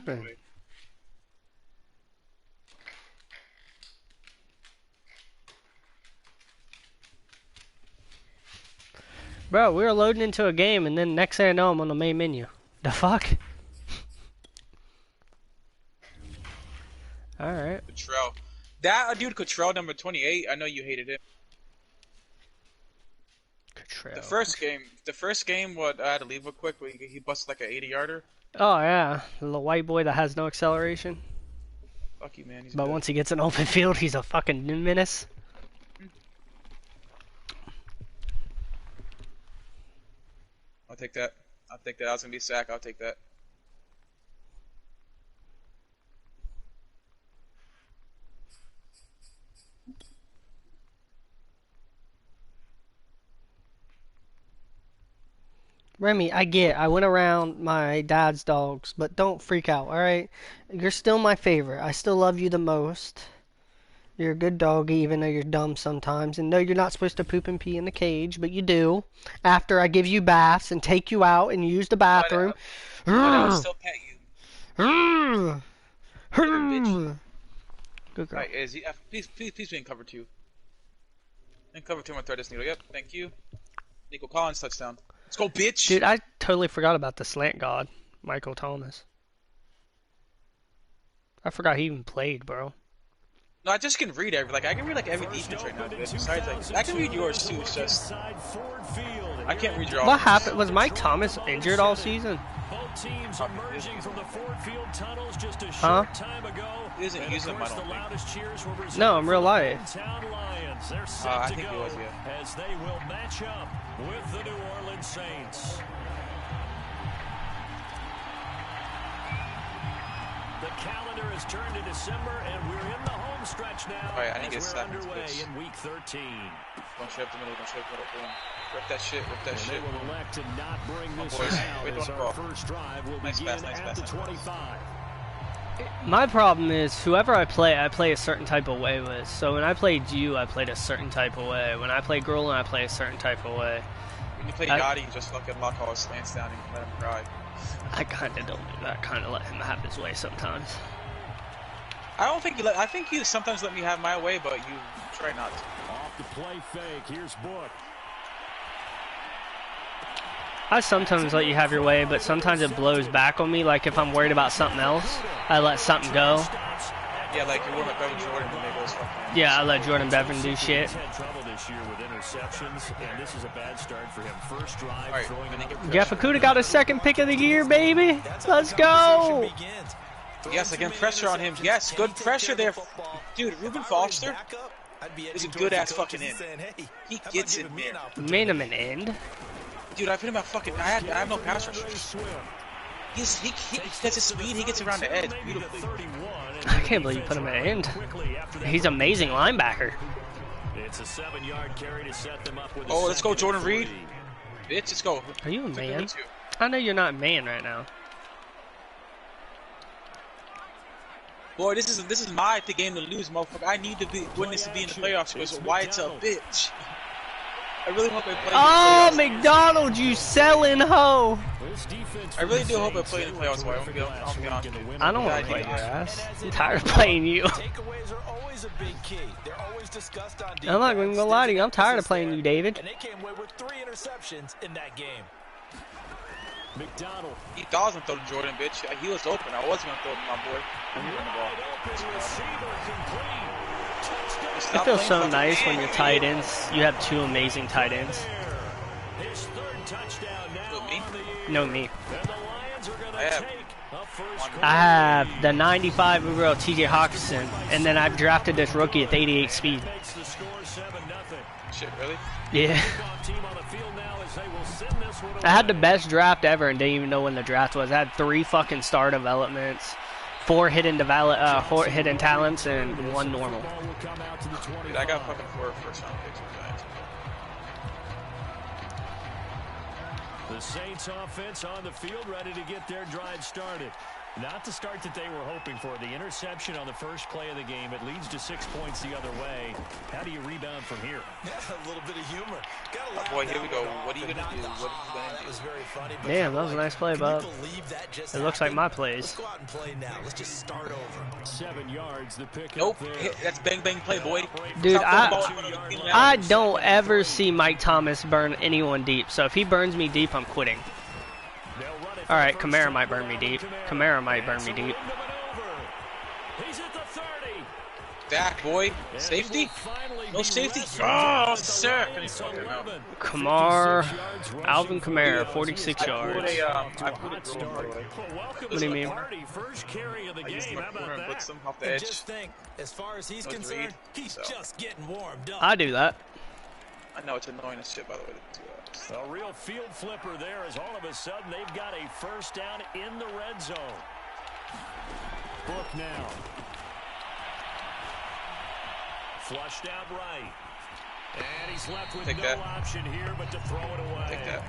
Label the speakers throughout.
Speaker 1: happened? Bro, we were loading into a game, and then next thing I know, I'm on the main menu. The fuck? Alright.
Speaker 2: Cottrell. That dude, Cottrell, number 28, I know you hated him.
Speaker 1: Cottrell.
Speaker 2: The first game, what, I had to leave real quick, but he busted like an 80-yarder.
Speaker 1: Oh, yeah. The little white boy that has no acceleration.
Speaker 2: Fuck you, man. He's
Speaker 1: But
Speaker 2: good.
Speaker 1: once he gets an open field, he's a fucking menace.
Speaker 2: I'll take that. I'll take that. I was gonna be a sack. I'll take that.
Speaker 1: Remy, I went around my dad's dogs, but don't freak out, alright? You're still my favorite. I still love you the most. You're a good doggy, even though you're dumb sometimes. And no, you're not supposed to poop and pee in the cage, but you do. After I give you baths and take you out and use the bathroom.
Speaker 2: But I'll still pet you.
Speaker 1: Good girl.
Speaker 2: Alright, is he? Please be in cover 2. In cover 2, I'm gonna throw this needle. Yep, thank you. Nico Collins touchdown. Let's go, bitch.
Speaker 1: Dude, I totally forgot about the slant god, Michael Thomas. I forgot he even played, bro.
Speaker 2: No, I just can read every I can read every defense right now, bitch. Besides, I can read yours too. It's just I can't read your offense.
Speaker 1: What happened? Was Mike Thomas injured all season? Huh?
Speaker 2: He isn't using them, I don't think.
Speaker 1: No, in real life.
Speaker 2: I think he was, yeah.
Speaker 3: As they will match up with the New Orleans Saints. The calendar has turned to December, and we're in the home stretch now.
Speaker 2: All right, I need to get
Speaker 3: as we're
Speaker 2: seconds,
Speaker 3: underway
Speaker 2: bitch.
Speaker 3: in Week 13.
Speaker 2: Don't shut up the middle. Don't shut up the middle. Boom. Rip that shit. Rip that
Speaker 3: And
Speaker 2: shit.
Speaker 3: they will elect to not bring this
Speaker 2: boys.
Speaker 3: out
Speaker 2: Wait,
Speaker 3: as
Speaker 2: don't
Speaker 3: our
Speaker 2: fall.
Speaker 3: first drive will
Speaker 2: Nice
Speaker 3: begin
Speaker 2: pass, nice
Speaker 3: at
Speaker 2: pass,
Speaker 3: the
Speaker 2: nice pass.
Speaker 3: 25.
Speaker 1: My problem is, whoever I play a certain type of way with. So when I played you, I played a certain type of way. When I play Grolin, I play a certain type of way.
Speaker 2: When you play Gotti, you just fucking lock all his slants down and let him cry.
Speaker 1: I kind of don't do that. I kind of let him have his way sometimes.
Speaker 2: I don't think you let. I think you sometimes let me have my way, but you try not to.
Speaker 3: Off the play fake. Here's Book.
Speaker 1: I sometimes let you have your way, but sometimes it blows back on me. Like if I'm worried about something else, I let something go.
Speaker 2: Yeah, like you're worried about Bevan Jordan when they go as fucking.
Speaker 1: Yeah, I let Jordan Bevan do shit.
Speaker 3: He's had trouble this year with interceptions, and this is a bad start for him. First drive,
Speaker 2: Right,
Speaker 3: throwing
Speaker 2: I think
Speaker 3: it.
Speaker 1: Jeff Okudah got his second pick of the year, baby. Let's go.
Speaker 2: Yes, again, pressure on him. Yes, good pressure there. Dude, Reuben Foster is a good-ass fucking end. He gets it, man.
Speaker 1: Made him an end.
Speaker 2: Dude, I put him at fucking... I have no pass rushers. He has his speed, he gets around the edge beautifully.
Speaker 1: I can't believe you put him at end. He's an amazing linebacker.
Speaker 3: It's a 7-yard carry to set them up with
Speaker 2: Oh, let's go, Jordan Reed. Bitch, let's go.
Speaker 1: Are you a man? I know you're not a man right now.
Speaker 2: Boy, this is my game to lose, motherfucker. I need to win this to be in the playoffs because Wyatt's a bitch. I really hope I play
Speaker 1: Oh,
Speaker 2: in the playoffs.
Speaker 1: McDonald, you selling hoe.
Speaker 2: I really do hope I play in the playoffs, Wyatt. I'll be honest with you.
Speaker 1: I don't want to play your ass. I'm tired of playing you.
Speaker 4: Takeaways are always a big key. They're always discussed on defense.
Speaker 1: I'm not going to lie to you. I'm tired of playing you, David.
Speaker 4: And they came away with 3 interceptions in that game.
Speaker 3: McDonald.
Speaker 2: He thought I was going to throw to Jordan, bitch. He was open. I was going to throw to my boy.
Speaker 1: It feels so nice when you're tight ends. You have 2 amazing tight ends.
Speaker 3: His third touchdown now
Speaker 2: Who, me?
Speaker 3: on the year.
Speaker 1: No, me.
Speaker 3: And the Lions are going
Speaker 2: I
Speaker 3: to
Speaker 2: have
Speaker 3: take a first
Speaker 1: I have the 95 overall TJ Hawkinson, and then I've drafted this rookie at 88 speed.
Speaker 3: makes the score 7-0.
Speaker 2: Shit, really?
Speaker 1: Yeah.
Speaker 3: Team on the field now as they will send this one
Speaker 1: I had the
Speaker 3: away.
Speaker 1: best draft ever and didn't even know when the draft was. I had 3 fucking star developments, 4 hidden talents, and 1 normal.
Speaker 3: Ball will come out to the 25.
Speaker 2: Dude, I got fucking 4 first-round picks with Giants.
Speaker 3: The Saints offense on the field ready to get their drive started. Not the start that they were hoping for. The interception on the first play of the game. It leads to 6 points the other way. How do you rebound from here?
Speaker 4: Yeah, a little bit of humor.
Speaker 2: Oh boy, here we go. What are you gonna do? What are you gonna do?
Speaker 4: Was very funny, but
Speaker 1: Damn, that was a nice play, Bob. It looks like my plays.
Speaker 4: Let's go out and play now. Let's just start over.
Speaker 3: 7 yards. The pick.
Speaker 2: Nope. That's bang bang play, boy.
Speaker 1: Dude,
Speaker 2: Stop
Speaker 1: I don't ever see Mike Thomas burn anyone deep. So if he burns me deep, I'm quitting. All right, Kamara might burn me deep. Kamara might burn me deep.
Speaker 3: He's at the 30.
Speaker 2: Dak, boy. Safety? No safety? Oh, sir.
Speaker 1: Kamar, Alvin Kamara, 46 yards.
Speaker 2: I put it
Speaker 1: What do you mean?
Speaker 3: First carry of the
Speaker 2: I used
Speaker 3: game.
Speaker 2: my
Speaker 3: How
Speaker 2: corner
Speaker 3: about
Speaker 2: and put
Speaker 3: that?
Speaker 2: some off the
Speaker 4: And
Speaker 2: edge.
Speaker 4: just think, as far as he's
Speaker 2: No
Speaker 4: concerned,
Speaker 2: read,
Speaker 4: he's
Speaker 2: so.
Speaker 4: just getting warmed up.
Speaker 1: I do that.
Speaker 2: I know it's annoying as shit, by the way.
Speaker 3: A real field flipper there as all of a sudden they've got a first down in the red zone. Book now. Flushed out right. And he's left with
Speaker 2: Take
Speaker 3: no
Speaker 2: that.
Speaker 3: option here but to throw it away.
Speaker 2: Take that.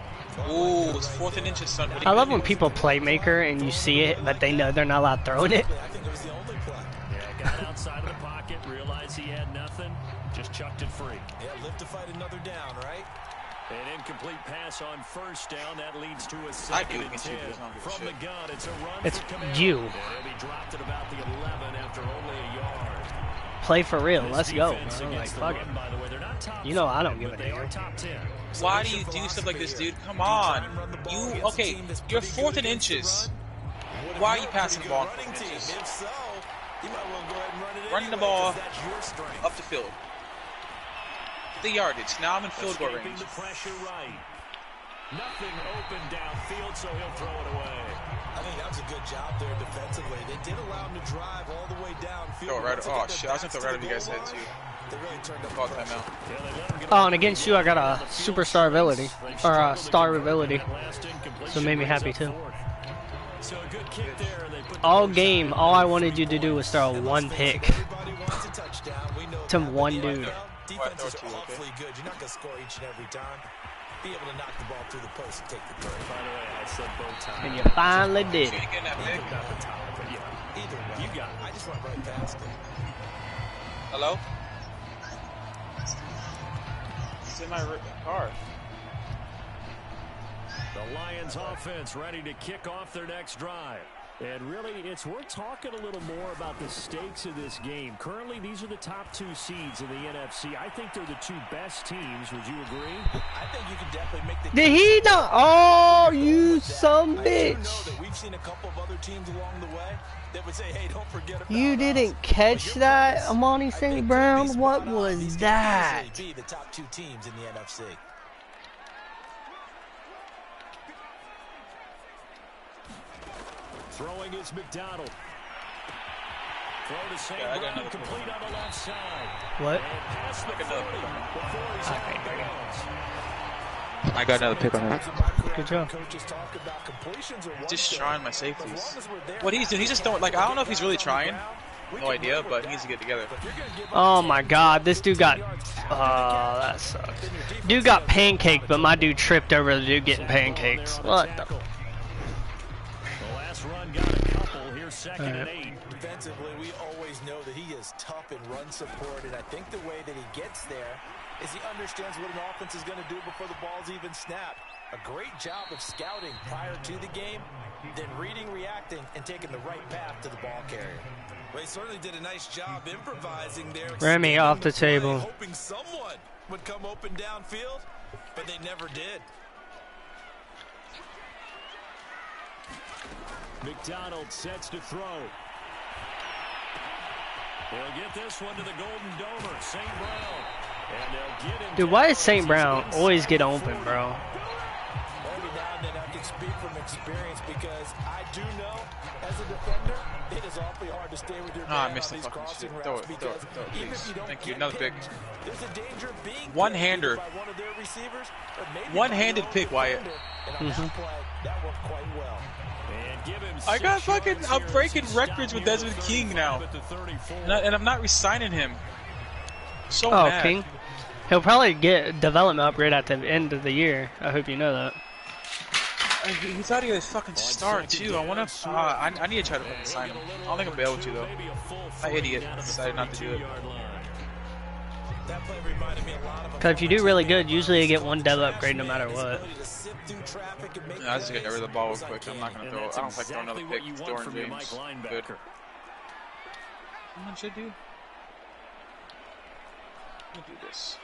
Speaker 2: Ooh, it's 4th and inches, son. What are
Speaker 1: I
Speaker 2: you
Speaker 1: love
Speaker 2: gonna
Speaker 1: when
Speaker 2: do?
Speaker 1: people playmaker and you see it, but they know they're not allowed throwing it.
Speaker 4: I think it was the only play.
Speaker 3: Yeah, got outside of the pocket, realized he had nothing, just chucked it free.
Speaker 4: Yeah, live to fight another down, right?
Speaker 3: An incomplete pass on first down. That leads to a
Speaker 2: I
Speaker 3: second
Speaker 2: do
Speaker 3: and
Speaker 2: against you,
Speaker 3: 10.
Speaker 2: but it's not good
Speaker 3: From the
Speaker 2: shit.
Speaker 3: gun, it's a run
Speaker 1: It's
Speaker 3: for Kamara.
Speaker 1: you.
Speaker 3: And he'll be dropped at about the 11 after only a yard.
Speaker 1: Play for real.
Speaker 3: This
Speaker 1: Let's go,
Speaker 3: defense
Speaker 1: bro. Like,
Speaker 3: against the
Speaker 1: fuck
Speaker 3: run,
Speaker 1: it.
Speaker 3: by the way, they're not top
Speaker 1: You know I don't
Speaker 3: five,
Speaker 1: give a
Speaker 3: but they are
Speaker 1: damn.
Speaker 3: top 10.
Speaker 2: Why do you do stuff like this, dude? Come on. You, okay, you're 4th and inches. Why are you passing the ball in 4th and inches?
Speaker 4: If so, you might well go ahead and run it
Speaker 2: Running the
Speaker 4: anyway,
Speaker 2: ball
Speaker 4: 'cause that's your strength.
Speaker 2: up the field. Get the yardage. Now I'm in field goal
Speaker 3: Escaping
Speaker 2: range.
Speaker 3: the pressure right. Nothing open downfield, so he'll throw it away.
Speaker 4: I think that was a good job there defensively. They did allow him to drive all the way downfield.
Speaker 2: Throw it right.
Speaker 4: Once they
Speaker 2: Oh
Speaker 4: got their
Speaker 2: shit! I was gonna
Speaker 4: backs
Speaker 2: throw
Speaker 4: to
Speaker 2: right
Speaker 4: the
Speaker 2: over you guys'
Speaker 4: goal
Speaker 2: head too.
Speaker 4: line, They really turned up
Speaker 2: Call
Speaker 4: the
Speaker 2: timeout.
Speaker 3: Yeah, they let him get
Speaker 1: Oh,
Speaker 3: away
Speaker 1: and against
Speaker 3: with
Speaker 1: you, I got
Speaker 3: it.
Speaker 1: a superstar ability. Or a star ability. So it made me happy too.
Speaker 3: So a good kick there. They put the
Speaker 1: All
Speaker 3: push
Speaker 1: game,
Speaker 3: on.
Speaker 1: all I wanted you to do was throw one pick.
Speaker 4: Everybody wants a touchdown. We know
Speaker 1: To
Speaker 4: that, but
Speaker 1: one
Speaker 4: the
Speaker 1: dude.
Speaker 4: NFL Defense is
Speaker 2: throw it to you, okay?
Speaker 4: awfully good. You're not going to score each and every time. Be able to knock the ball through the post and take the throw.
Speaker 3: By the way, I said bow tie.
Speaker 1: And you finally did
Speaker 2: You
Speaker 1: it.
Speaker 2: ain't getting that pick.
Speaker 3: Not the tie, but yeah.
Speaker 4: Either way,
Speaker 3: You got it.
Speaker 4: I just went right past it.
Speaker 2: Hello? It's in my car.
Speaker 3: The Lions offense ready to kick off their next drive. And really, it's worth talking a little more about the stakes of this game. Currently, these are the top 2 seeds in the NFC. I think they're the 2 best teams. Would you agree?
Speaker 4: I think you can definitely make the
Speaker 1: Did
Speaker 4: case
Speaker 1: he
Speaker 4: for
Speaker 1: not?
Speaker 4: that.
Speaker 1: Oh, you some
Speaker 4: I do know
Speaker 1: bitch.
Speaker 4: that we've seen a couple of other teams along the way that would say, hey, don't forget about
Speaker 1: You
Speaker 4: us.
Speaker 1: didn't
Speaker 4: But
Speaker 1: catch
Speaker 4: your
Speaker 1: that,
Speaker 4: premise,
Speaker 1: Amani
Speaker 4: I
Speaker 1: St.
Speaker 4: think, could
Speaker 1: Brown?
Speaker 4: be
Speaker 1: What
Speaker 4: spot on.
Speaker 1: was
Speaker 4: These could
Speaker 1: that?
Speaker 4: easily be the top 2 teams in the NFC.
Speaker 3: Throwing is McDonald. Throw to St.
Speaker 2: Yeah, I got
Speaker 3: Brown,
Speaker 2: another
Speaker 3: complete on the left side.
Speaker 1: What?
Speaker 3: And past the
Speaker 2: I got
Speaker 3: 40
Speaker 2: another
Speaker 3: before he's out of bounds.
Speaker 2: I got another pick on him.
Speaker 1: Good job.
Speaker 4: Coaches talk about completions are one
Speaker 2: Just
Speaker 4: thing,
Speaker 2: trying my
Speaker 4: but as
Speaker 2: safeties.
Speaker 4: long as we're there,
Speaker 2: What he's doing, he's just throwing. Like I don't know if he's really trying. No idea, but he needs to get together.
Speaker 4: if you're gonna give up
Speaker 1: Oh
Speaker 4: 10,
Speaker 1: my god, this dude got.
Speaker 4: 10 yards
Speaker 1: That sucks. Dude got pancaked, but my dude tripped over the dude getting pancaked. What the?
Speaker 3: The last run got a couple. Here's second and 8.
Speaker 4: Defensively, we always know that he is tough in run support, and I think the way that he gets there is he understands what an offense is going to do before the ball's even snapped. A great job of scouting prior to the game, then reading, reacting, and taking the right path to the ball carrier. Well, he certainly did a nice job improvising there.
Speaker 1: Remy off the
Speaker 4: extending
Speaker 1: table.
Speaker 4: play, hoping someone would come open downfield, but they never did.
Speaker 3: McDonald sets to throw. They'll get this one to the Golden Domer, St. Brown. And they'll get him.
Speaker 1: Dude, why
Speaker 3: down
Speaker 1: does St.
Speaker 3: as
Speaker 1: Brown
Speaker 3: he's
Speaker 1: always get
Speaker 3: inside
Speaker 1: open,
Speaker 3: 40.
Speaker 1: bro?
Speaker 4: Every now and then I can speak from experience because I do know, as a defender, it is awfully hard to stay with your
Speaker 2: Ah, I
Speaker 4: man
Speaker 2: missed
Speaker 4: on
Speaker 2: the
Speaker 4: these
Speaker 2: fucking
Speaker 4: crossing
Speaker 2: shit. Throw
Speaker 4: routes
Speaker 2: it, throw it,
Speaker 4: because
Speaker 2: throw it,
Speaker 4: even if
Speaker 2: please.
Speaker 4: you don't
Speaker 2: Thank you.
Speaker 4: get
Speaker 2: Another pick.
Speaker 4: picked, there's a danger of being
Speaker 2: One-hander.
Speaker 4: picked by one of their receivers, or maybe
Speaker 2: One-handed
Speaker 4: by your own
Speaker 2: pick, Wyatt.
Speaker 4: defender, and on that play, that worked quite well.
Speaker 3: And give him
Speaker 2: I got
Speaker 3: 6
Speaker 2: fucking.
Speaker 3: yards
Speaker 2: I'm
Speaker 3: here
Speaker 2: breaking
Speaker 3: as he's
Speaker 2: records
Speaker 3: down
Speaker 2: with
Speaker 3: near
Speaker 2: Desmond
Speaker 3: the
Speaker 2: King
Speaker 3: 35
Speaker 2: now,
Speaker 3: at the 34.
Speaker 2: and I'm not resigning him. So
Speaker 1: Oh,
Speaker 2: mad.
Speaker 1: King. He'll probably get development upgrade at the end of the year. I hope you know that.
Speaker 2: He thought he was fucking star too. I wanna. I need to try to fucking sign him. I don't think I'll be able to though. My idiot decided not to do it.
Speaker 4: That play reminded me a lot of.
Speaker 1: Because if you do really good, usually you get one dev upgrade no matter what.
Speaker 2: Yeah, I just get rid of the ball real quick. I'm not gonna throw. I don't like throwing another pick. Jordan James. Good. What should I do? Let me do this.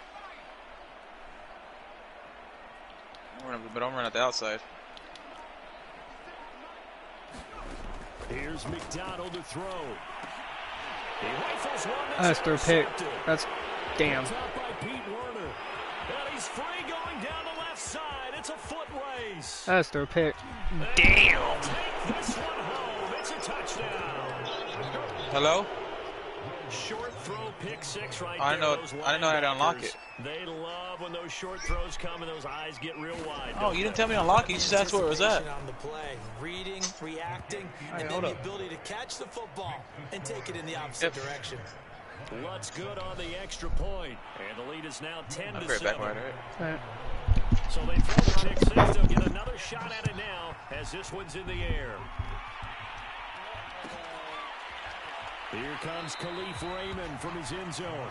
Speaker 2: But I'm running at the outside.
Speaker 3: Here's McDonald to throw. He rifles one.
Speaker 1: That's their pick. That's damn.
Speaker 3: By Pete Werner. And he's free going down the left side. It's a foot race.
Speaker 1: That's their pick.
Speaker 3: Damn. Take this one home. It's a touchdown.
Speaker 2: Hello?
Speaker 3: Short throw, pick six right
Speaker 2: I
Speaker 3: there.
Speaker 2: didn't know how to unlock it.
Speaker 3: They love when those short throws come and those eyes get real wide.
Speaker 2: Oh, you didn't tell me to unlock it. You just asked where it was at.
Speaker 4: On the play, reading, reacting,
Speaker 2: Right,
Speaker 4: and
Speaker 2: hold
Speaker 4: then the
Speaker 2: up.
Speaker 4: ability to catch the football and take it in the opposite direction.
Speaker 3: Lutt's good on the extra point, and the lead is now 10
Speaker 2: I'll
Speaker 3: to
Speaker 2: be right back,
Speaker 3: 7.
Speaker 2: right?
Speaker 3: So they throw the pick six. They'll get another shot at it now as this one's in the air. Here comes Khalif Raymond from his end zone.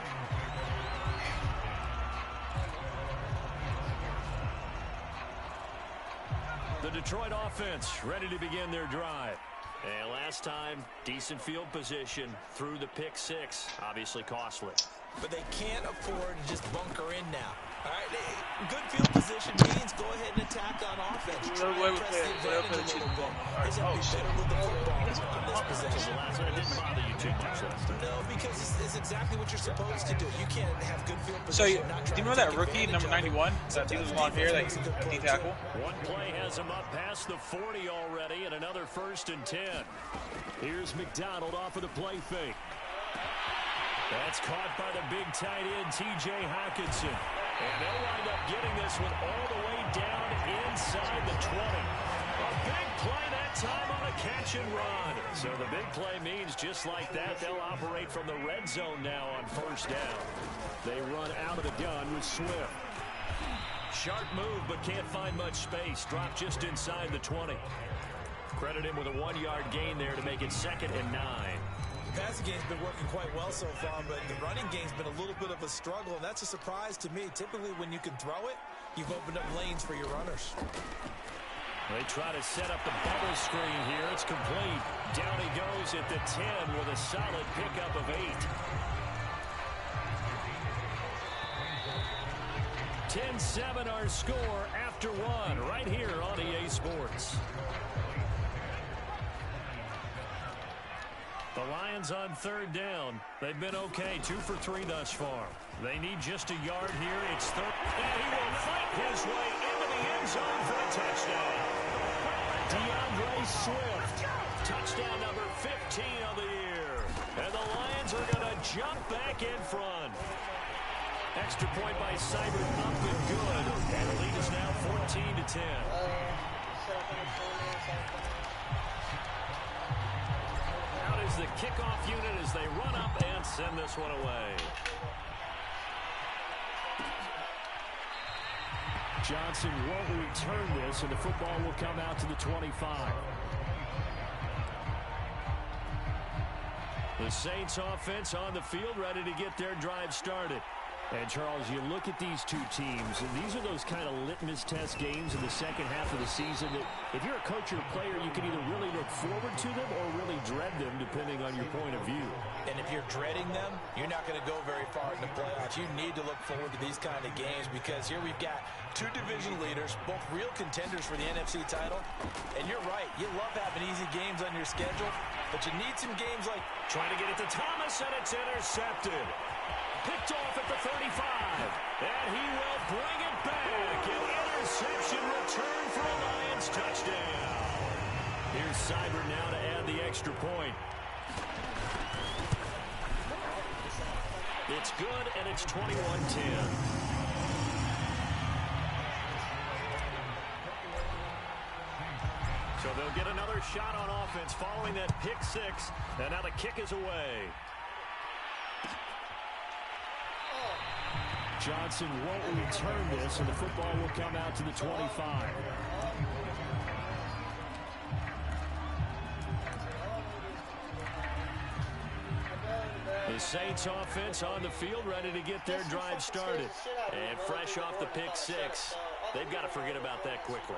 Speaker 3: The Detroit offense ready to begin their drive. And last time, decent field position through the pick six. Obviously costly.
Speaker 4: But they can't afford to just bunker in now. All right, good field position means go ahead and attack on offense. Try and press the advantage a little bit. They have to be better with the football on this possession.
Speaker 3: It didn't bother you too much last time.
Speaker 4: No, because it's exactly what you're supposed to do. You can't have good field
Speaker 2: So,
Speaker 4: position.
Speaker 2: do you remember that rookie, number 91? That dude with long hair, that D tackle?
Speaker 3: One play has him up past the 40 already, and another 1st and 10. Here's McDonald off of the play fake. That's caught by the big tight end, T.J. Hockenson. And they'll wind up getting this one all the way down inside the 20. A big play that time on a catch and run. So the big play means just like that, they'll operate from the red zone now on 1st down. They run out of the gun with Swift. Sharp move, but can't find much space. Drop just inside the 20. Credit him with a 1-yard gain there to make it 2nd and 9.
Speaker 4: The passing game's been working quite well so far, but the running game's been a little bit of a struggle, and that's a surprise to me. Typically, when you can throw it, you've opened up lanes for your runners.
Speaker 3: They try to set up the bubble screen here. It's complete. Down he goes at the 10 with a solid pickup of 8. 10-7 our score after 1 right here on EA Sports. The Lions on 3rd down. They've been okay, 2 for 3 thus far. They need just a yard here. It's 3rd, and he will fight his way into the end zone for a touchdown. DeAndre Swift, touchdown number 15 of the year. And the Lions are going to jump back in front. Extra point by Seibert up and good. And the lead is now 14-10. Out is the kickoff unit as they run up and send this one away. Johnson won't return this, and the football will come out to the 25. The Saints offense on the field ready to get their drive started. And, Charles, you look at these two teams, and these are those kind of litmus test games in the second half of the season that if you're a coach or a player, you can either really look forward to them or really dread them, depending on your point of view.
Speaker 4: And if you're dreading them, you're not going to go very far in the playoffs. You need to look forward to these kind of games because here we've got 2 division leaders, both real contenders for the NFC title. And you're right, you love having easy games on your schedule, but you need some games like
Speaker 3: Trying to get it to Thomas, and it's intercepted. Picked off at the 35, and he will bring it back. An interception return for a Lions touchdown. Here's Seibert now to add the extra point. It's good, and it's 21-10. So they'll get another shot on offense following that pick six, and now the kick is away. Johnson won't return this, and the football will come out to the 25. Saints offense on the field, ready to get their drive started. And fresh off the pick six, they've got to forget about that quickly.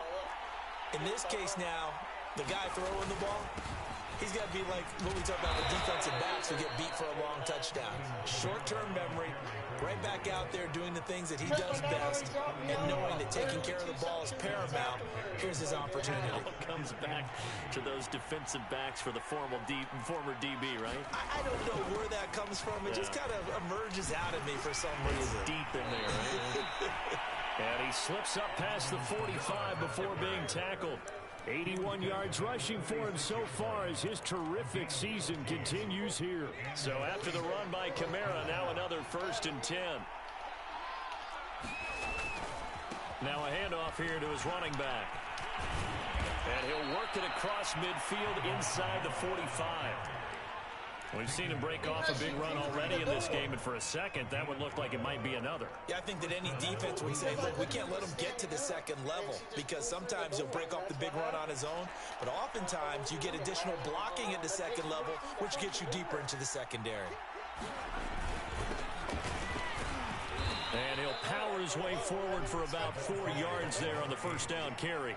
Speaker 4: In this case now, the guy throwing the ball, he's got to be like what we talk about the defensive backs who get beat for a long touchdown. Short-term memory, right back out there doing the things that he does best, and knowing that taking care of the ball is paramount. Here's his opportunity.
Speaker 3: It comes back to those defensive backs for the former DB, right?
Speaker 4: I don't know where that comes from. It just kind of emerges out of me for some reason.
Speaker 3: Deep in there, right? And he slips up past the 45 before being tackled. 81 yards rushing for him so far as his terrific season continues here. So after the run by Kamara, now another 1st and 10. Now a handoff here to his running back. And he'll work it across midfield inside the 45. We've seen him break off a big run already in this game, and for a second, that would look like it might be another.
Speaker 4: Yeah, I think that any defense would say, look, we can't let him get to the second level because sometimes he'll break off the big run on his own, but oftentimes you get additional blocking at the second level, which gets you deeper into the secondary.
Speaker 3: And he'll power his way forward for about 4 yards there on the 1st down carry.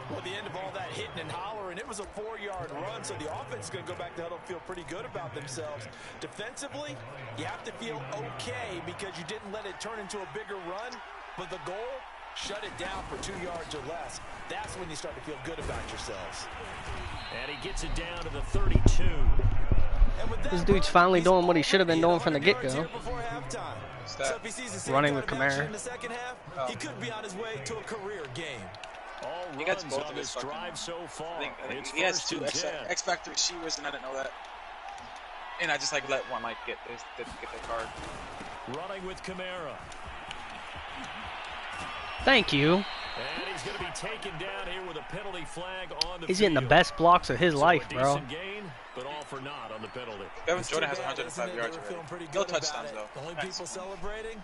Speaker 4: Well, at the end of all that hitting and hollering, it was a 4-yard run, so the offense is going to go back to huddle and feel pretty good about themselves. Defensively, you have to feel okay because you didn't let it turn into a bigger run, but the goal, shut it down for 2 yards or less. That's when you start to feel good about yourselves.
Speaker 3: And he gets it down to the 32.
Speaker 1: This dude's finally doing what he should have been doing from the get-go.
Speaker 4: So if he sees the
Speaker 1: Running with Kamara.
Speaker 4: in the second half, he could be on his way to a career game.
Speaker 3: All
Speaker 2: He gets
Speaker 3: runs
Speaker 2: both
Speaker 3: on
Speaker 2: of his
Speaker 3: this drive so far.
Speaker 2: I think
Speaker 3: It's
Speaker 2: he has
Speaker 3: 1st
Speaker 2: 2
Speaker 3: and 10.
Speaker 2: X-Factor receivers, and I didn't know that. And I just let one get their card.
Speaker 3: Running with Kamara.
Speaker 1: Thank you.
Speaker 3: And he's going to be taken down here with a penalty flag on the
Speaker 1: He's getting the
Speaker 3: field.
Speaker 1: best blocks of his
Speaker 3: So
Speaker 1: life,
Speaker 3: a
Speaker 1: bro.
Speaker 3: decent gain, but all for naught on the penalty.
Speaker 2: Evan Jordan has 105 yards already. No touchdowns, though.
Speaker 4: The only people celebrating,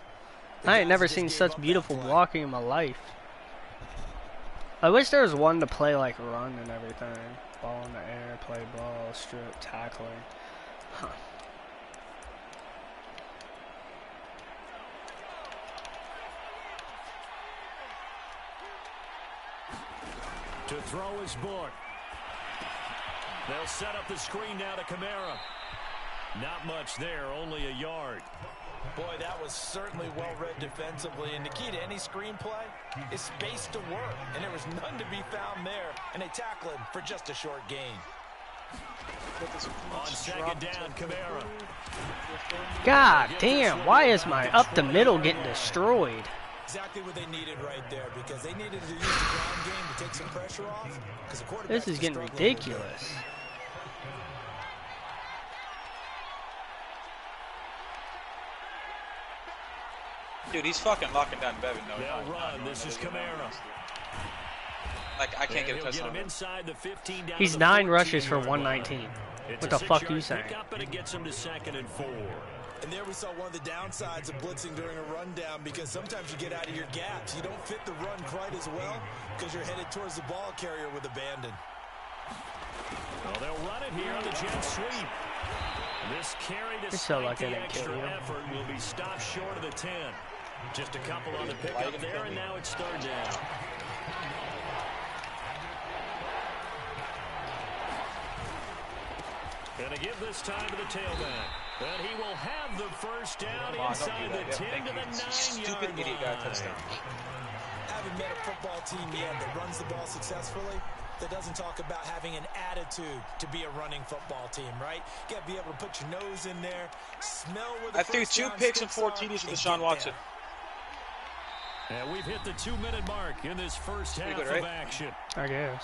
Speaker 1: I ain't never seen such beautiful blocking in my life. I wish there was one to play like run and everything. Ball in the air, play ball, strip, tackling. Huh.
Speaker 3: To throw his book. They'll set up the screen now to Kamara. Not much there, only a yard.
Speaker 4: boy, that was certainly well read defensively. And the key to any screenplay is space to work. And there was none to be found there. And they tackle him for just a short gain.
Speaker 3: On second down, Kamara.
Speaker 1: God damn, why is my up the middle getting destroyed?
Speaker 4: Exactly what they needed right there, because they needed to use the ground game to take some pressure off. Because the quarterback
Speaker 1: This is getting ridiculous.
Speaker 2: Dude, he's fucking locking down Bevin, though.
Speaker 3: They'll run. This is Kamara.
Speaker 2: Like, I can't get a touchdown.
Speaker 1: He's 9 rushes for 119. What the fuck you saying?
Speaker 3: But it gets him to 2nd and 4.
Speaker 4: And there we saw one of the downsides of blitzing during a rundown, because sometimes you get out of your gaps. You don't fit the run quite as well because you're headed towards the ball carrier with abandon.
Speaker 3: Well, they'll run it here on the jet sweep. This carry,
Speaker 1: like
Speaker 3: despite the extra effort, will be stopped short of the 10. Just a couple on the pickup there, and now it's 3rd down. Going to give this time to the tailback. And he will have the 1st down inside the 10 to the 9-yard line.
Speaker 4: Haven't met a football team yet that runs the ball successfully, that doesn't talk about having an attitude to be a running football team, right? You got to be able to put your nose in there, smell where the
Speaker 2: I threw 2 picks and 4 TDs with Deshaun Watson.
Speaker 3: And we've hit the 2-minute mark in this first half
Speaker 2: good, right?
Speaker 3: of action.
Speaker 1: I guess.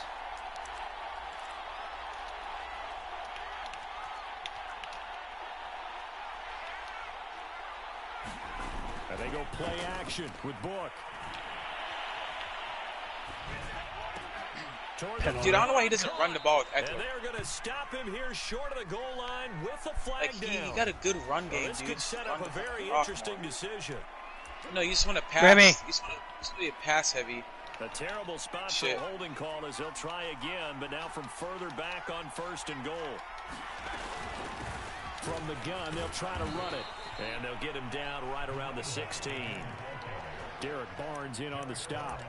Speaker 3: And they go play action with Book.
Speaker 2: Dude, I don't know why he doesn't run the ball with Eckler.
Speaker 3: And they're going to stop him here short of the goal line with a flag
Speaker 2: Like,
Speaker 3: down.
Speaker 2: he got a good run game,
Speaker 3: This
Speaker 2: dude.
Speaker 3: could set up a very interesting decision.
Speaker 2: No, you just want to pass.
Speaker 1: Remy.
Speaker 2: You just want to be a pass heavy.
Speaker 3: A terrible spot for a holding call as he'll try again, but now from further back on 1st and goal. From the gun, they'll try to run it. And they'll get him down right around the 16. Derek Barnes in on the stop.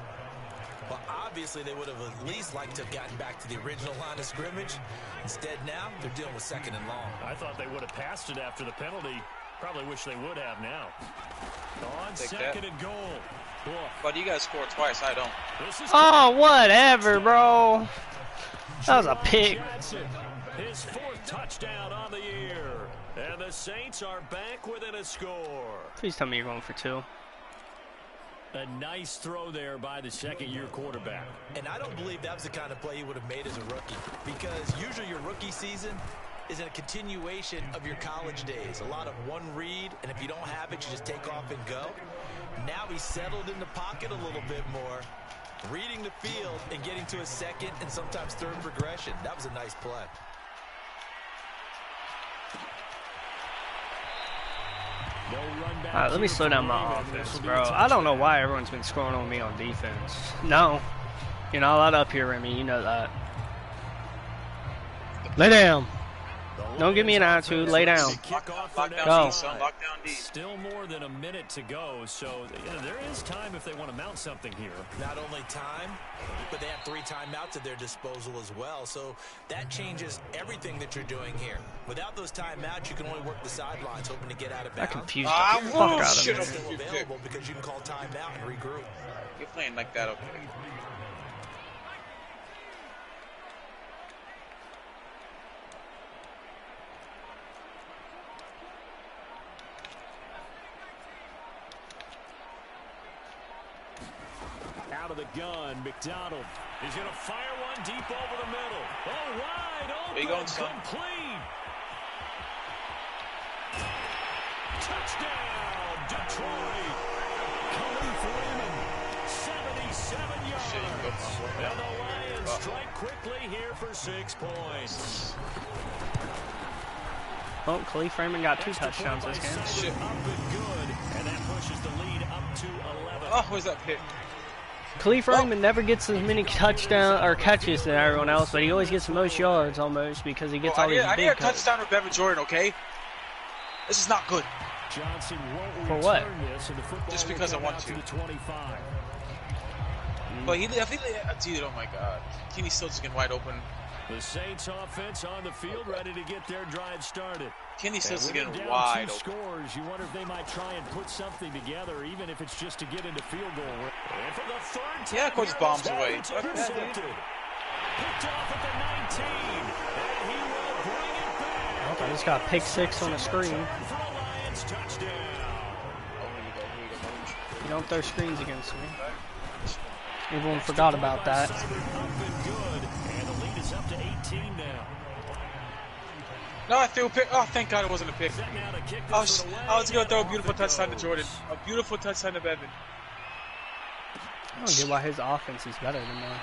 Speaker 4: Well, obviously, they would have at least liked to have gotten back to the original line of scrimmage. Instead, now, they're dealing with 2nd and long.
Speaker 3: I thought they would have passed it after the penalty. Probably wish they would have now. On 2nd and goal.
Speaker 2: But you guys scored twice. I don't.
Speaker 1: Oh, whatever, bro. That was a pick.
Speaker 3: His 4th touchdown on the year. And the Saints are back within a score.
Speaker 1: Please tell me you're going for 2.
Speaker 3: A nice throw there by the 2nd-year quarterback.
Speaker 4: And I don't believe that was the kind of play he would have made as a rookie, because usually your rookie season is a continuation of your college days. A lot of one read, and if you don't have it, you just take off and go. Now he's settled in the pocket a little bit more, reading the field and getting to a 2nd and sometimes 3rd progression. That was a nice play.
Speaker 1: All right, let me slow down my offense, bro. I don't know why everyone's been scoring on me on defense. No, you're not allowed up here, Remy. You know that. Lay down. Don't give me an attitude. Lay down. Go.
Speaker 3: Still more than a minute to go, so there is time if they want to mount something here.
Speaker 4: Not only time, but they have 3 timeouts at their disposal as well, so that changes everything that you're doing here. Without those timeouts, you can only work the sidelines, hoping to get out of bounds.
Speaker 1: That confused the fuck out of me.
Speaker 4: Still available because you can call timeout and regroup.
Speaker 2: You're playing like that, okay?
Speaker 3: Out of the gun, McDonald. He's going to fire one deep over the middle. Oh, wide open.
Speaker 2: Where you going, son?
Speaker 3: Complete. Touchdown, Detroit. Khalif Raymond, 77 yards. And the Lions strike quickly here for 6 points.
Speaker 1: Well, Khalif Raymond got 2 touchdowns this game.
Speaker 3: Up and good, and that pushes the lead up to 11.
Speaker 2: Oh, where's that pick?
Speaker 1: Khalif Raymond never gets as many touchdown or catches than everyone else, but he always gets the most yards almost because he gets all these
Speaker 2: I need
Speaker 1: big
Speaker 2: a touchdown with Bevan Jordan, okay? This is not good.
Speaker 3: Johnson
Speaker 1: For what?
Speaker 2: Just because I want to. But I think dude, oh my God. Kenny Stills is getting wide open.
Speaker 3: The Saints offense on the field ready to get their drive started.
Speaker 2: Kenny Stills is getting
Speaker 3: down
Speaker 2: wide
Speaker 3: 2
Speaker 2: open.
Speaker 3: scores, you wonder if they might try and put something together, even if it's just to get into field goal. And for the 3rd time,
Speaker 2: Yeah, of course, bombs away.
Speaker 3: It's intercepted. Picked off at the 19, and he will bring it back.
Speaker 1: I just got pick 6 on the screen.
Speaker 3: For a Lions touchdown.
Speaker 1: You don't throw screens against me. Everyone forgot about that.
Speaker 3: Up and good, and the lead is up to 18 now.
Speaker 2: No, I threw a pick. Oh, thank God it wasn't a pick.
Speaker 3: Set now to kick
Speaker 2: I
Speaker 3: this
Speaker 2: was
Speaker 3: one away.
Speaker 2: going to throw a beautiful
Speaker 3: Off it
Speaker 2: touchdown to
Speaker 3: goes.
Speaker 2: Jordan. A beautiful touchdown to Bevan.
Speaker 1: I don't get why his offense is better than mine.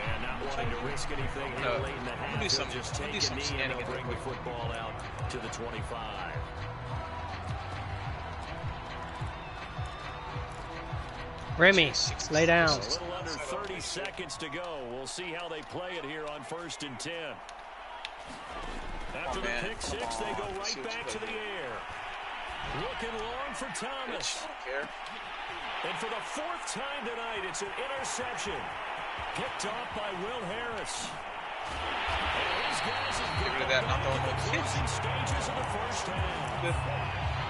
Speaker 3: And not wanting to risk anything here late in the half.
Speaker 2: do some-
Speaker 3: He'll just
Speaker 2: we'll
Speaker 3: take
Speaker 2: do some
Speaker 3: a knee and
Speaker 2: shenanigans
Speaker 3: they'll bring the
Speaker 2: quick.
Speaker 3: football out to the 25.
Speaker 1: Remy, lay down.
Speaker 3: A little under 30 seconds to go. We'll see how they play it here on 1st and 10. After the pick 6, they go right back to the air. Looking long for Thomas.
Speaker 2: I don't care.
Speaker 3: And for the 4th time tonight, it's an interception. Picked off by Will Harris. And these guys have
Speaker 2: Get rid of that, not throwing
Speaker 3: the
Speaker 2: those
Speaker 3: closing stages of the 1st half.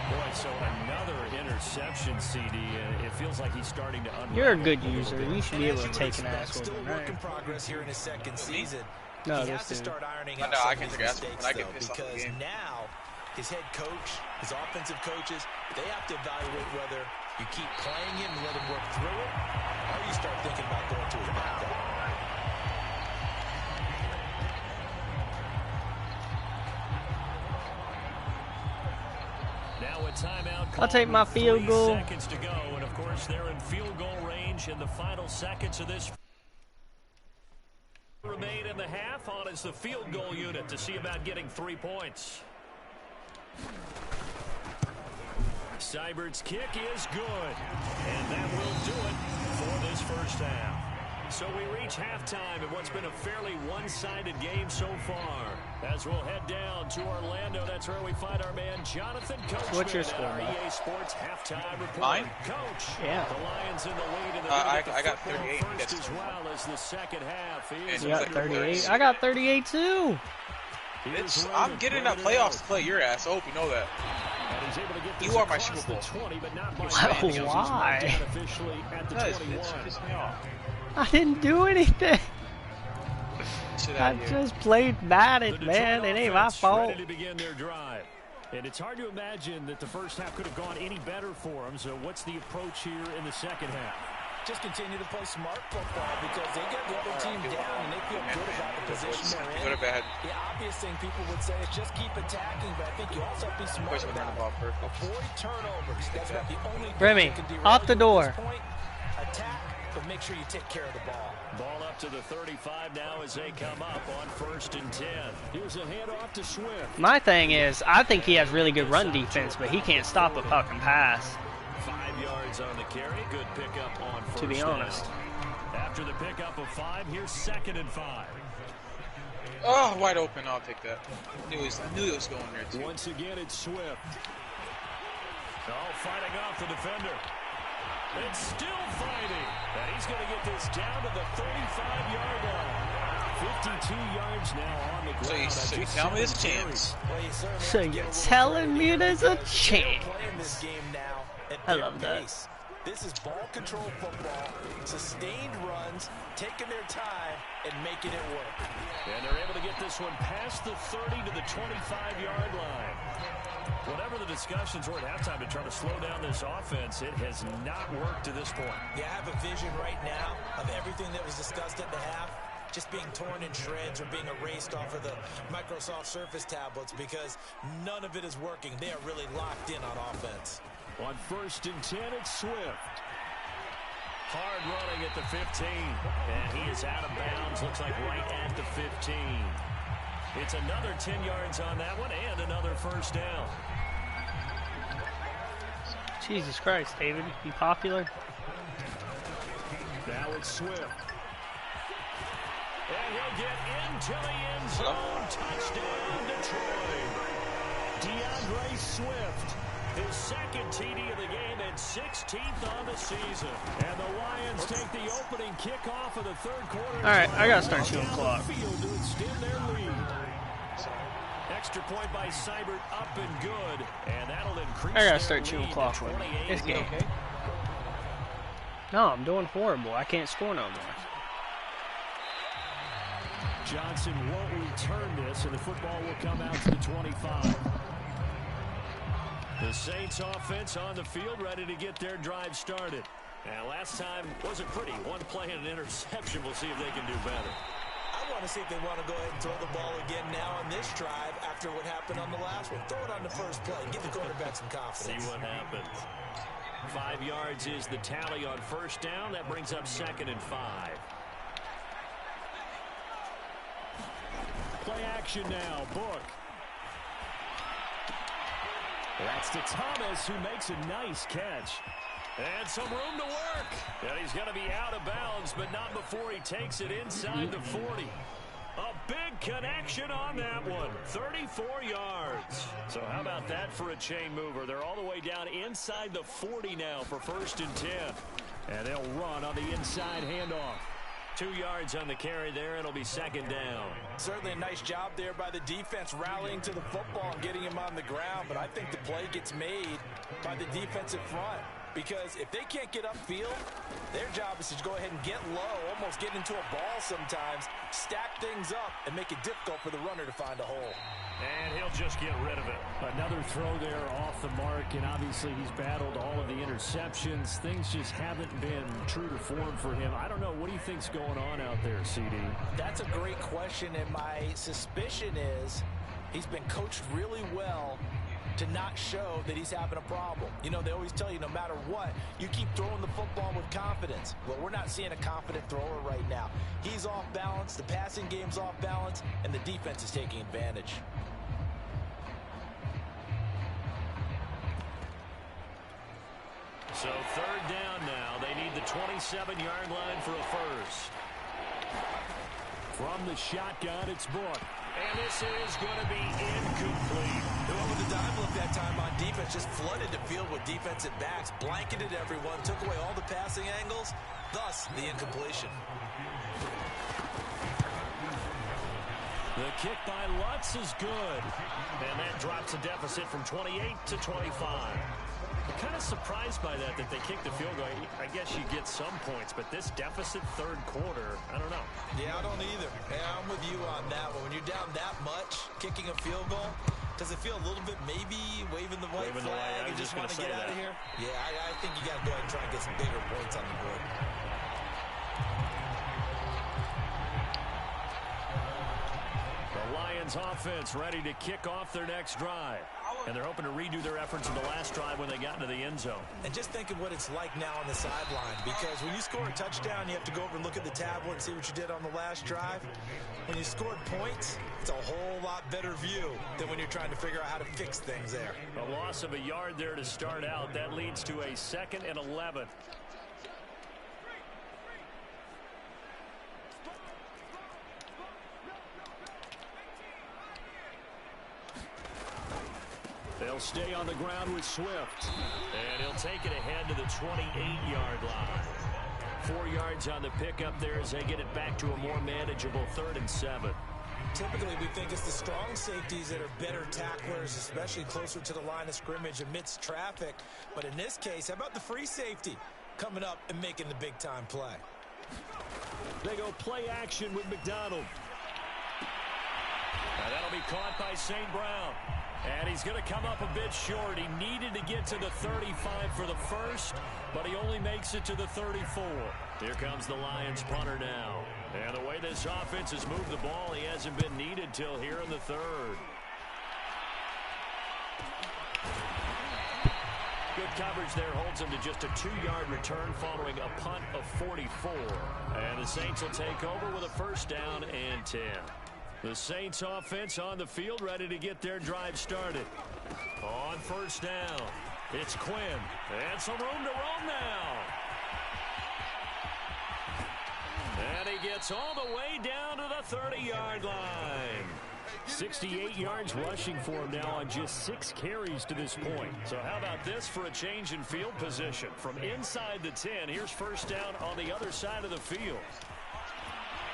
Speaker 3: Boy, so another interception, CD. It feels like he's starting to unravel.
Speaker 1: You're a good user. You should be able to take an ass
Speaker 4: Still
Speaker 1: whooping,
Speaker 4: a work in
Speaker 1: right?
Speaker 4: progress here in his 2nd season.
Speaker 1: No,
Speaker 4: he
Speaker 1: this
Speaker 4: has to
Speaker 1: dude.
Speaker 4: start ironing
Speaker 2: I
Speaker 4: out
Speaker 2: know,
Speaker 4: some
Speaker 2: I
Speaker 4: of
Speaker 2: can
Speaker 4: these
Speaker 2: take ass
Speaker 4: mistakes,
Speaker 2: whooping. I get
Speaker 4: though,
Speaker 2: pissed off the
Speaker 4: because
Speaker 2: game.
Speaker 4: now his head coach, his offensive coaches, they have to evaluate whether you keep playing him and let him work through it, or you start thinking about going to his backup.
Speaker 3: Now a timeout.
Speaker 1: I'll take my field
Speaker 3: 3
Speaker 1: goal.
Speaker 3: seconds to go, and of course they're in field goal range in the final seconds of this. Remain in the half on as the field goal unit to see about getting 3 points. Seibert's kick is good, and that will do it for this 1st half. So we reach halftime in what's been a fairly one-sided game so far. As we'll head down to Orlando, that's where we find our man Jonathan Coachman.
Speaker 1: What's your score,
Speaker 3: our
Speaker 1: man?
Speaker 3: EA Sports halftime report.
Speaker 2: Mine?
Speaker 3: Coach,
Speaker 1: Yeah.
Speaker 3: the Lions in the lead, and
Speaker 2: I got 38.
Speaker 3: first as well as the second half.
Speaker 1: You got 38. I got 38 too.
Speaker 2: I'm getting that playoffs to play your ass. I hope you know that. You are my Super Bowl.
Speaker 1: Why?
Speaker 2: Because it's pissed me off.
Speaker 1: I didn't do anything.
Speaker 2: Shit
Speaker 1: I
Speaker 2: out here.
Speaker 1: just played Madden, man. It ain't my fault.
Speaker 3: Ready to begin their drive. And it's hard to imagine that the first half could have gone any better for them. So what's the approach here in the second half?
Speaker 4: Just continue to play smart football because they get the other team down and they feel good about the position they're in.
Speaker 2: Good or bad?
Speaker 4: The obvious thing people would say is just keep attacking, but I think you also have to be smart
Speaker 2: Push them on the ball
Speaker 4: about it.
Speaker 2: first.
Speaker 4: Avoid turnovers. That's about the only thing
Speaker 1: Remy,
Speaker 4: you can do
Speaker 1: out the door.
Speaker 4: at this point. Attack, but make sure you take care of the ball.
Speaker 3: Ball up to the 35 now as they come up on 1st and 10. Here's a handoff to Swift.
Speaker 1: My thing is, I think he has really good run defense, but he can't stop a fucking pass.
Speaker 3: 5 yards on the carry. Good pickup on first
Speaker 1: To be honest.
Speaker 3: down. After the pickup of 5, here's 2nd and 5.
Speaker 2: Oh, wide open. I'll take that. I knew it was going there, too.
Speaker 3: Once again, it's Swift. Oh, fighting off the defender. It's still fighting. And he's going to get this down to the 35-yard line. 52 yards now on the ground.
Speaker 2: So you tell me there's a chance.
Speaker 4: Well, you certainly
Speaker 1: So
Speaker 4: have to
Speaker 1: you're
Speaker 4: get a little
Speaker 1: telling me there's a
Speaker 4: They're playing
Speaker 1: chance?
Speaker 4: this game now at
Speaker 1: I
Speaker 4: their
Speaker 1: love that.
Speaker 4: pace. This is ball control football, sustained runs, taking their time and making it work.
Speaker 3: And they're able to get this one past the 30 to the 25-yard line. Whatever the discussions were at halftime to try to slow down this offense, it has not worked to this point.
Speaker 4: Yeah, I have a vision right now of everything that was discussed at the half just being torn in shreds or being erased off of the Microsoft Surface tablets because none of it is working. They are really locked in on offense.
Speaker 3: On 1st and 10, it's Swift. Hard running at the 15. And he is out of bounds. Looks like right at the 15. It's another 10 yards on that one and another first down.
Speaker 1: Jesus Christ, David. You popular?
Speaker 3: Now it's Swift. And he'll get into the end zone. Touchdown, Detroit. DeAndre Swift. His 2nd TD of the game and 16th on the season. And the Lions take the opening kickoff of the 3rd quarter.
Speaker 1: All right, I gotta start shooting clock.
Speaker 3: Field to extend their lead. Extra point by Seibert, up and good. And that'll increase
Speaker 1: I gotta
Speaker 3: their
Speaker 1: start shooting
Speaker 3: lead to
Speaker 1: clock with
Speaker 3: 28.
Speaker 1: this game.
Speaker 2: Okay.
Speaker 1: No, I'm doing horrible. I can't score no more.
Speaker 3: Johnson won't return this, and the football will come out to the 25. The Saints offense on the field, ready to get their drive started. And last time wasn't pretty. One play and an interception. We'll see if they can do better.
Speaker 4: I want to see if they want to go ahead and throw the ball again now on this drive after what happened on the last one. Throw it on the first play. Give the quarterback some confidence.
Speaker 3: See what happens. 5 yards is the tally on first down. That brings up 2nd and 5. Play action now. Book. That's to Thomas, who makes a nice catch. And some room to work. And he's going to be out of bounds, but not before he takes it inside the 40. A big connection on that one. 34 yards. So how about that for a chain mover? They're all the way down inside the 40 now for 1st and 10. And they'll run on the inside handoff. 2 yards on the carry there. It'll be 2nd down.
Speaker 4: Certainly a nice job there by the defense rallying to the football and getting him on the ground, but I think the play gets made by the defensive front because if they can't get upfield, their job is to go ahead and get low, almost get into a ball sometimes, stack things up, and make it difficult for the runner to find a hole.
Speaker 3: And he'll just get rid of it.
Speaker 5: Another throw there off the mark, and obviously he's battled all of the interceptions. Things just haven't been true to form for him. I don't know. What do you think's going on out there, CD?
Speaker 4: That's a great question, and my suspicion is he's been coached really well to not show that he's having a problem. You know, they always tell you no matter what, you keep throwing the football with confidence. Well, we're not seeing a confident thrower right now. He's off balance, the passing game's off balance, and the defense is taking advantage.
Speaker 3: So 3rd down now. They need the 27-yard line for a first. From the shotgun, it's Book. And this is going to be incomplete.
Speaker 4: They went with the dive look that time on defense, just flooded the field with defensive backs, blanketed everyone, took away all the passing angles, thus the incompletion.
Speaker 3: The kick by Lutz is good. And that drops a deficit from 28 to 25. I'm kind of surprised by that they kicked the field goal. I guess you get some points, but this deficit third quarter, I don't know.
Speaker 4: Yeah, I don't either. Yeah, I'm with you on that one. When you're down that much, kicking a field goal, does it feel a little bit maybe waving the white flag and just want to get out of here? Yeah, I think you got to go ahead and try and get some bigger points on the board.
Speaker 3: The Lions offense ready to kick off their next drive. And they're hoping to redo their efforts in the last drive when they got into the end zone.
Speaker 4: And just think of what it's like now on the sideline, because when you score a touchdown, you have to go over and look at the tablet and see what you did on the last drive. When you scored points, it's a whole lot better view than when you're trying to figure out how to fix things there.
Speaker 3: A loss of a yard there to start out. That leads to a 2nd and 11. They'll stay on the ground with Swift. And he'll take it ahead to the 28-yard line. 4 yards on the pickup there as they get it back to a more manageable 3rd and 7.
Speaker 4: Typically, we think it's the strong safeties that are better tacklers, especially closer to the line of scrimmage amidst traffic. But in this case, how about the free safety coming up and making the big-time play?
Speaker 3: They go play action with McDonald. Now that'll be caught by St. Brown. And he's going to come up a bit short. He needed to get to the 35 for the first, but he only makes it to the 34. Here comes the Lions punter now. And the way this offense has moved the ball, he hasn't been needed till here in the 3rd. Good coverage there holds him to just a 2-yard return following a punt of 44. And the Saints will take over with a 1st down and 10. The Saints offense on the field ready to get their drive started. On 1st down, it's Quinn. And some room to roam now. And he gets all the way down to the 30-yard line. 68 yards rushing for him now on just 6 carries to this point. So how about this for a change in field position? From inside the 10, here's 1st down on the other side of the field.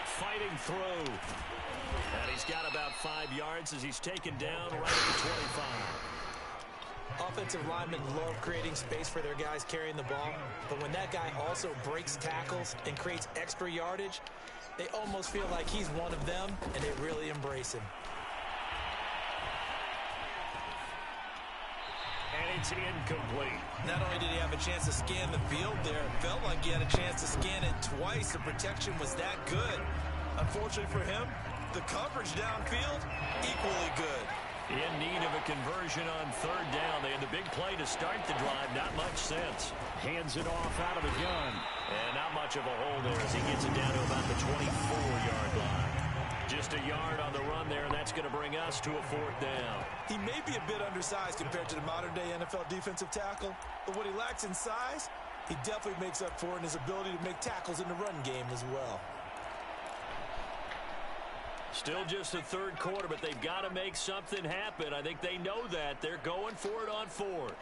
Speaker 3: Fighting through. And he's got about 5 yards as he's taken down right at the 25.
Speaker 4: Offensive linemen love creating space for their guys carrying the ball, but when that guy also breaks tackles and creates extra yardage, they almost feel like he's one of them, and they really embrace him.
Speaker 3: And it's incomplete.
Speaker 4: Not only did he have a chance to scan the field there, it felt like he had a chance to scan it twice. The protection was that good. Unfortunately for him, the coverage downfield, equally good.
Speaker 3: In need of a conversion on 3rd down. They had the big play to start the drive. Not much sense. Hands it off out of the gun. And not much of a hole there as he gets it down to about the 24-yard line. Just a yard on the run there, and that's going to bring us to a 4th down.
Speaker 4: He may be a bit undersized compared to the modern-day NFL defensive tackle, but what he lacks in size, he definitely makes up for in his ability to make tackles in the run game as well.
Speaker 3: Still just the 3rd quarter, but they've got to make something happen. I think they know that. They're going for it on 4th.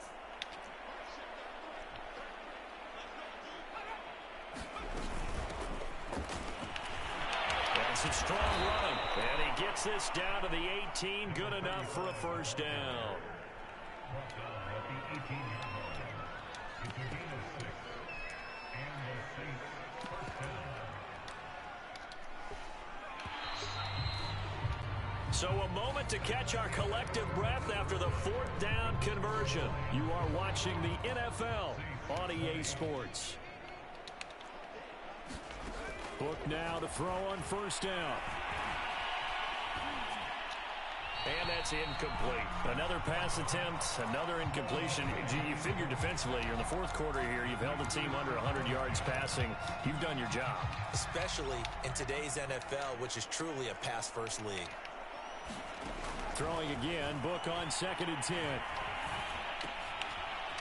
Speaker 3: That's a strong run. And he gets this down to the 18. Good enough for a 1st down. So a moment to catch our collective breath after the 4th down conversion. You are watching the NFL on EA Sports. Book now to throw on 1st down. And that's incomplete. Another pass attempt, another incompletion. You figure defensively, you're in the 4th quarter here. You've held the team under 100 yards passing. You've done your job.
Speaker 4: Especially in today's NFL, which is truly a pass-first league.
Speaker 3: Throwing again, Book on 2nd and 10.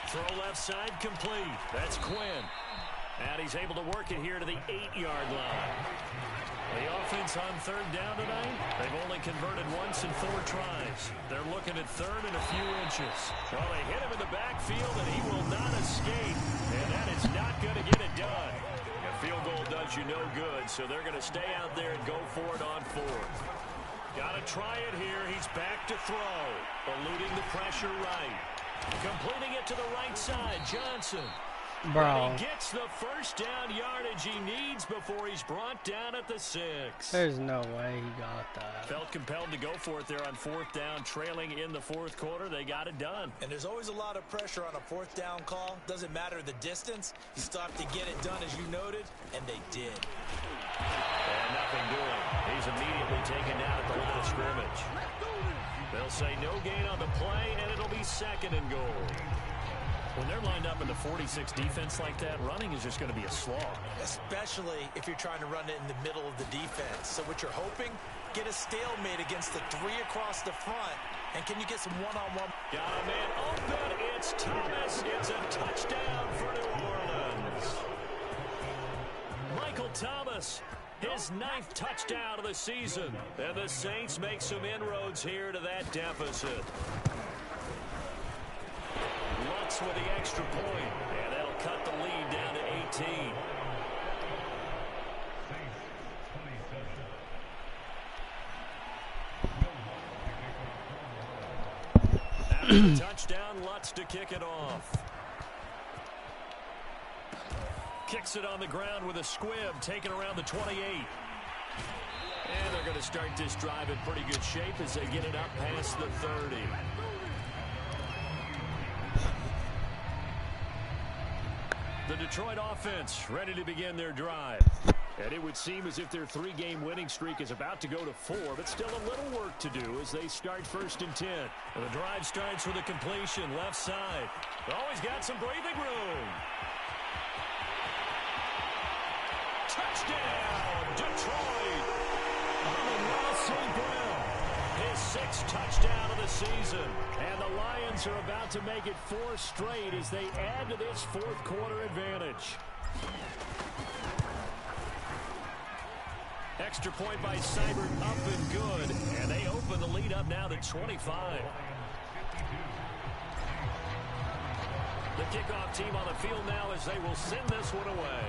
Speaker 3: Throw left side complete. That's Quinn. And he's able to work it here to the 8-yard line. The offense on third down tonight, they've only converted once in 4 tries. They're looking at third and a few inches. Well, they hit him in the backfield, and he will not escape. And that is not going to get it done. A field goal does you no good, so they're going to stay out there and go for it on 4th. Got to try it here. He's back to throw. Eluding the pressure right. Completing it to the right side, Johnson.
Speaker 1: Bro.
Speaker 3: And he gets the first down yardage he needs before he's brought down at the 6.
Speaker 1: There's no way he got that.
Speaker 3: Felt compelled to go for it there on 4th down, trailing in the 4th quarter. They got it done.
Speaker 4: And there's always a lot of pressure on a 4th down call. Doesn't matter the distance. You still have to get it done, as you noted, and they did.
Speaker 3: And nothing doing. He's immediately taken down at the line of scrimmage. They'll say no gain on the play, and it'll be 2nd and goal. When they're lined up in the 46 defense like that, running is just going to be a slog.
Speaker 4: Especially if you're trying to run it in the middle of the defense. So what you're hoping, get a stalemate against the 3 across the front. And can you get some one-on-one?
Speaker 3: Got a man open. It's Thomas. It's a touchdown for New Orleans. Michael Thomas, his 9th touchdown of the season. And the Saints make some inroads here to that deficit. Lutz with the extra point, and that'll cut the lead down to 18. After the touchdown, Lutz to kick it off. Kicks it on the ground with a squib, taken around the 28. And they're going to start this drive in pretty good shape as they get it up past the 30. The Detroit offense ready to begin their drive. And it would seem as if their 3-game winning streak is about to go to 4, but still a little work to do as they start 1st and 10. And the drive starts with a completion left side. Always got some breathing room. Touchdown, Detroit! Amon-Ra St. Brown, his 6th touchdown of the season. And the Lions are about to make it 4 straight as they add to this 4th quarter advantage. Extra point by Seibert, up and good. And they open the lead up now to 25. The kickoff team on the field now as they will send this one away.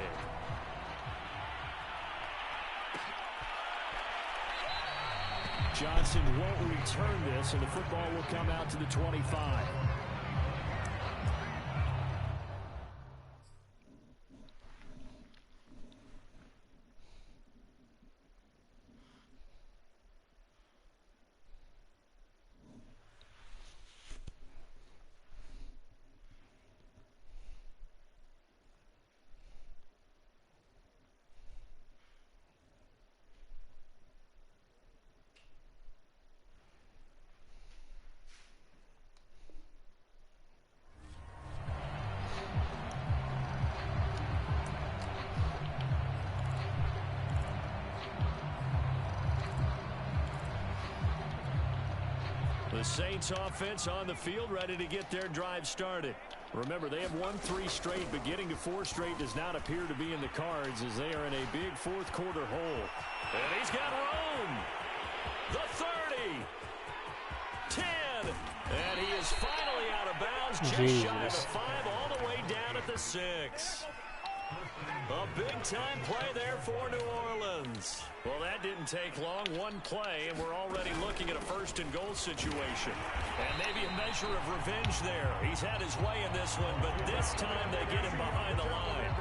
Speaker 3: Johnson won't return this, and the football will come out to the 25. The Saints offense on the field ready to get their drive started. Remember, they have won 3 straight, but getting to 4 straight does not appear to be in the cards as they are in a big 4th quarter hole. And he's got room. The 30. 10. And he is finally out of bounds, just shy of the 5, all the way down at the 6. A big-time play there for New Orleans. Well, that didn't take long. 1 play, and we're already looking at a 1st and goal situation. And maybe a measure of revenge there. He's had his way in this one, but this time they get him behind the line.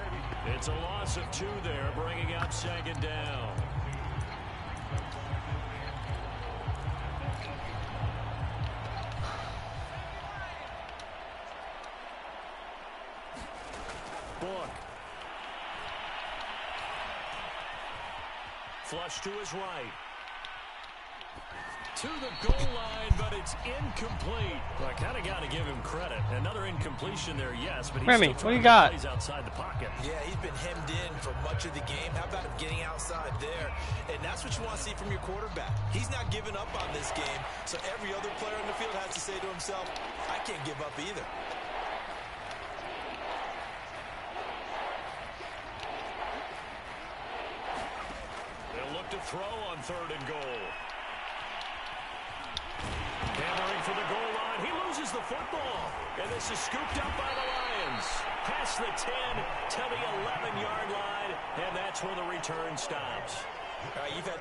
Speaker 3: It's a loss of 2 there, bringing up 2nd down. Book. Flush to his right. To the goal line, but it's incomplete. Well, I kind of got to give him credit. Another incompletion there, yes, but he's
Speaker 1: Remy,
Speaker 3: still
Speaker 1: what do you
Speaker 3: trying to
Speaker 1: got?
Speaker 3: plays outside the pocket.
Speaker 4: Yeah, he's been hemmed in for much of the game. How about him getting outside there? And that's what you want to see from your quarterback. He's not giving up on this game, so every other player on the field has to say to himself, I can't give up either.
Speaker 3: to throw on 3rd and goal. Hammering for the goal line. He loses the football. And this is scooped up by the Lions. Past the 10 to the 11-yard line. And that's where the return stops.
Speaker 4: All right, you've had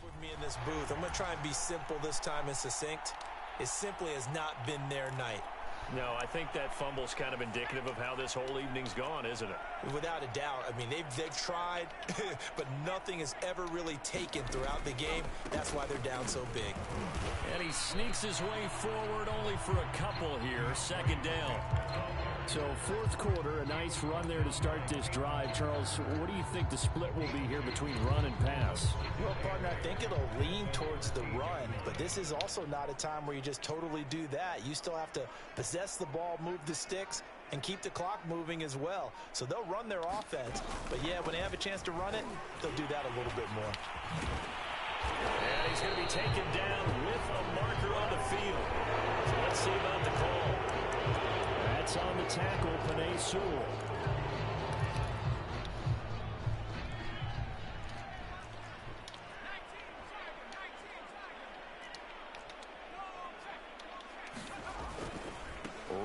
Speaker 4: with me in this booth. I'm going to try and be simple this time and succinct. It simply has not been their night.
Speaker 3: No, I think that fumble's kind of indicative of how this whole evening's gone, isn't it?
Speaker 4: Without a doubt. I mean, they've tried, but nothing has ever really taken throughout the game. That's why they're down so big.
Speaker 3: And he sneaks his way forward only for a couple here. 2nd down.
Speaker 5: So 4th quarter, a nice run there to start this drive. Charles, what do you think the split will be here between run and pass?
Speaker 4: Well, partner, I think it'll lean towards the run, but this is also not a time where you just totally do that. You still have to possess the ball, move the sticks, and keep the clock moving as well. So they'll run their offense, but yeah, when they have a chance to run it, they'll do that a little bit more.
Speaker 3: And he's going to be taken down with a marker on the field. So let's see about the call.
Speaker 5: That's on the tackle, Penei Sewell.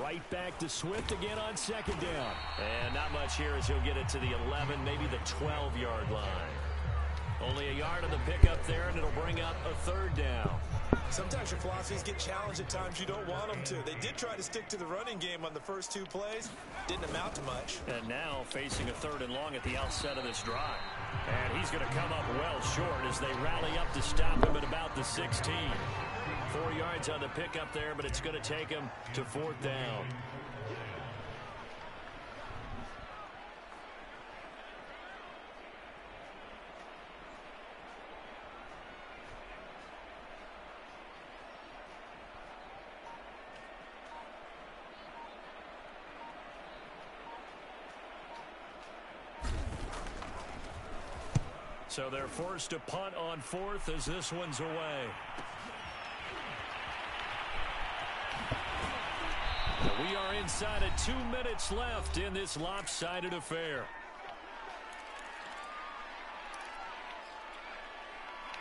Speaker 5: Right back to Swift again on 2nd down.
Speaker 3: And not much here as he'll get it to the 11, maybe the 12-yard line. Only a yard on the pickup there, and it'll bring up a 3rd down.
Speaker 4: Sometimes your philosophies get challenged at times you don't want them to. They did try to stick to the running game on the first 2 plays. Didn't amount to much.
Speaker 3: And now facing a 3rd and long at the outset of this drive. And he's going to come up well short as they rally up to stop him at about the 16. 4 yards on the pickup there, but it's going to take him to 4th down. So they're forced to punt on 4th as this one's away. We are inside of 2 minutes left in this lopsided affair.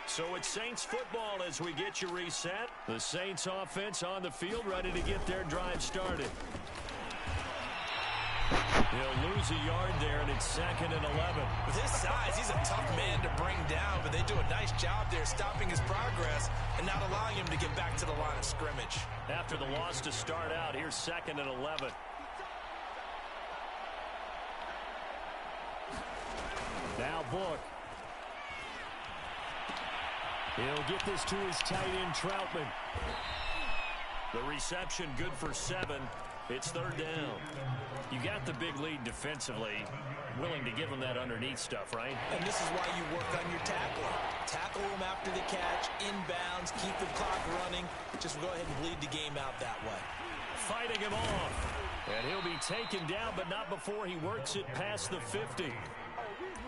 Speaker 3: So it's Saints football as we get you reset. The Saints offense on the field ready to get their drive started. He'll lose a yard there, and it's 2nd and 11.
Speaker 4: With his size, he's a tough man to bring down, but they do a nice job there stopping his progress and not allowing him to get back to the line of scrimmage.
Speaker 3: After the loss to start out, here's 2nd and 11.
Speaker 5: Now Book. He'll get this to his tight end, Troutman.
Speaker 3: The reception good for 7. It's 3rd down. You got the big lead defensively. Willing to give them that underneath stuff, right?
Speaker 4: And this is why you work on your tackling. Tackle them after the catch, inbounds, keep the clock running. Just go ahead and bleed the game out that way.
Speaker 3: Fighting him off. And he'll be taken down, but not before he works it past the 50.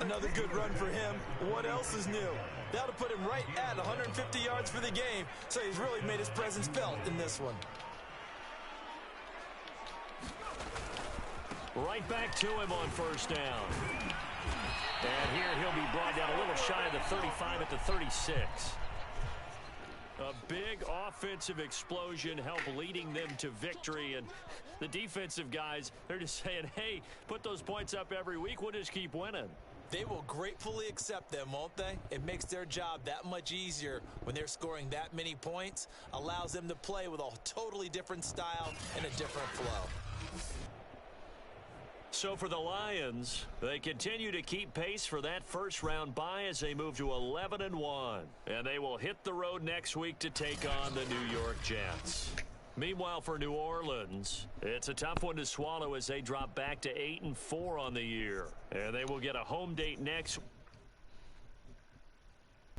Speaker 4: Another good run for him. What else is new? That'll put him right at 150 yards for the game. So he's really made his presence felt in this one.
Speaker 3: Right back to him on 1st down. And here he'll be brought down a little shy of the 35 at the 36. A big offensive explosion helped leading them to victory. And the defensive guys, they're just saying, hey, put those points up every week. We'll just keep winning.
Speaker 4: They will gratefully accept them, won't they? It makes their job that much easier when they're scoring that many points. Allows them to play with a totally different style and a different flow.
Speaker 3: So for the Lions, they continue to keep pace for that first-round bye as they move to 11-1. And they will hit the road next week to take on the New York Jets. Meanwhile, for New Orleans, it's a tough one to swallow as they drop back to 8-4 on the year. And they will get a home date next